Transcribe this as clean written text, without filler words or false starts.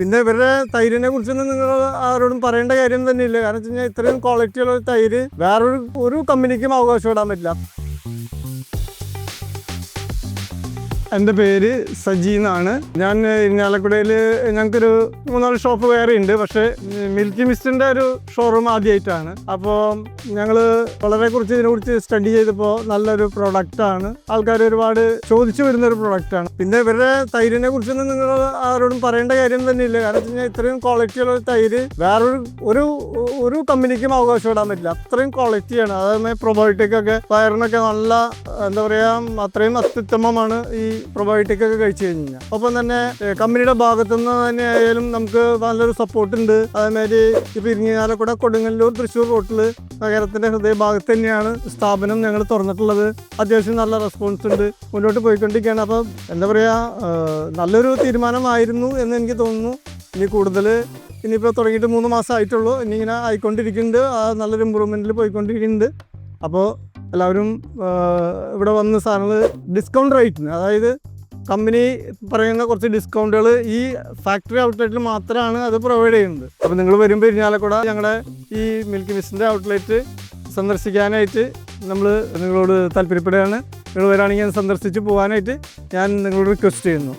പിന്നെ ഇവരുടെ തൈരിനെ കുറിച്ചൊന്നും നിങ്ങൾ ആരോടും പറയേണ്ട കാര്യം തന്നെയില്ല. കാരണം വെച്ച് കഴിഞ്ഞാൽ ഇത്രയും ക്വാളിറ്റിയുള്ള തൈര് വേറൊരു കമ്പനിക്കും അവകാശപ്പെടാൻ പറ്റില്ല. എൻ്റെ പേര് സജി എന്നാണ്. ഞാൻ ഇരിഞ്ഞാലക്കുടയിൽ ഞങ്ങൾക്കൊരു 3-4 ഷോപ്പ് വേറെ ഉണ്ട്. പക്ഷേ മിൽക്കി മിസ്റ്റിൻ്റെ ഒരു ഷോറൂം ആദ്യമായിട്ടാണ്. അപ്പോൾ ഞങ്ങൾ ഇതിനെക്കുറിച്ച് സ്റ്റഡി ചെയ്തപ്പോൾ നല്ലൊരു പ്രൊഡക്റ്റാണ്. ആൾക്കാർ ഒരുപാട് ചോദിച്ചു വരുന്നൊരു പ്രൊഡക്റ്റാണ്. പിന്നെ ഇവരുടെ തൈരിനെ കുറിച്ചൊന്നും നിങ്ങൾ ആരോടും പറയേണ്ട കാര്യം തന്നെയില്ല. കാരണം വെച്ച് കഴിഞ്ഞാൽ ഇത്രയും ക്വാളിറ്റിയുള്ള തൈര് വേറൊരു കമ്പനിക്കും അവകാശപ്പെടാൻ പറ്റില്ല. അത്രയും ക്വാളിറ്റിയാണ്. അതേമാതിരി പ്രൊബയോട്ടിക്കൊക്കെ വയറിനൊക്കെ നല്ല എന്താ പറയുക, അത്രയും അത്യുത്തമമാണ് ഈ പ്രൊബയോട്ടിക് ഒക്കെ കഴിച്ചു കഴിഞ്ഞാൽ. ഒപ്പം തന്നെ കമ്പനിയുടെ ഭാഗത്തുനിന്ന് തന്നെ ആയാലും നമുക്ക് നല്ലൊരു സപ്പോർട്ട് ഉണ്ട്. അതേമാതിരി ഇപ്പോൾ ഇരിങ്ങാലക്കുട, കൊടുങ്ങല്ലൂർ, തൃശ്ശൂർ റോട്ടിൽ നഗരത്തിൻ്റെ ഹൃദയഭാഗത്ത് തന്നെയാണ് സ്ഥാപനം ഞങ്ങൾ തുറന്നിട്ടുള്ളത്. അത്യാവശ്യം നല്ല റെസ്പോൺസ് ഉണ്ട്, മുന്നോട്ട് പോയിക്കൊണ്ടിരിക്കുകയാണ്. അപ്പം എന്താ പറയുക, നല്ലൊരു തീരുമാനമായിരുന്നു എന്ന് എനിക്ക് തോന്നുന്നു. ഇനി കൂടുതൽ ഇനിയിപ്പോൾ തുടങ്ങിയിട്ട് 3 മാസം ആയിട്ടുള്ളൂ. ഇനി ഇങ്ങനെ ആയിക്കൊണ്ടിരിക്കുന്നുണ്ട്. നല്ലൊരു ഇമ്പ്രൂവ്മെൻറ്റിൽ പോയിക്കൊണ്ടിരിക്കുന്നുണ്ട്. അപ്പോൾ എല്ലാവരും ഇവിടെ വന്ന് സാധനങ്ങൾ ഡിസ്കൗണ്ട് റേറ്റിന്, അതായത് കമ്പനി പറയുന്ന കുറച്ച് ഡിസ്കൗണ്ടുകൾ ഈ ഫാക്ടറി ഔട്ട്ലെറ്റിൽ മാത്രമാണ് അത് പ്രൊവൈഡ് ചെയ്യുന്നത്. അപ്പോൾ നിങ്ങൾ വരുമ്പോൾ ഇരിഞ്ഞാലക്കുട ഞങ്ങളുടെ ഈ മിൽക്കി മിസ്റ്റിൻ്റെ ഔട്ട്ലെറ്റ് സന്ദർശിക്കാനായിട്ട് നിങ്ങളോട് താല്പര്യപ്പെടുകയാണ്. നിങ്ങൾ വരികയാണെങ്കിൽ സന്ദർശിച്ച് പോകാനായിട്ട് ഞാൻ നിങ്ങളോട് റിക്വസ്റ്റ് ചെയ്യുന്നു.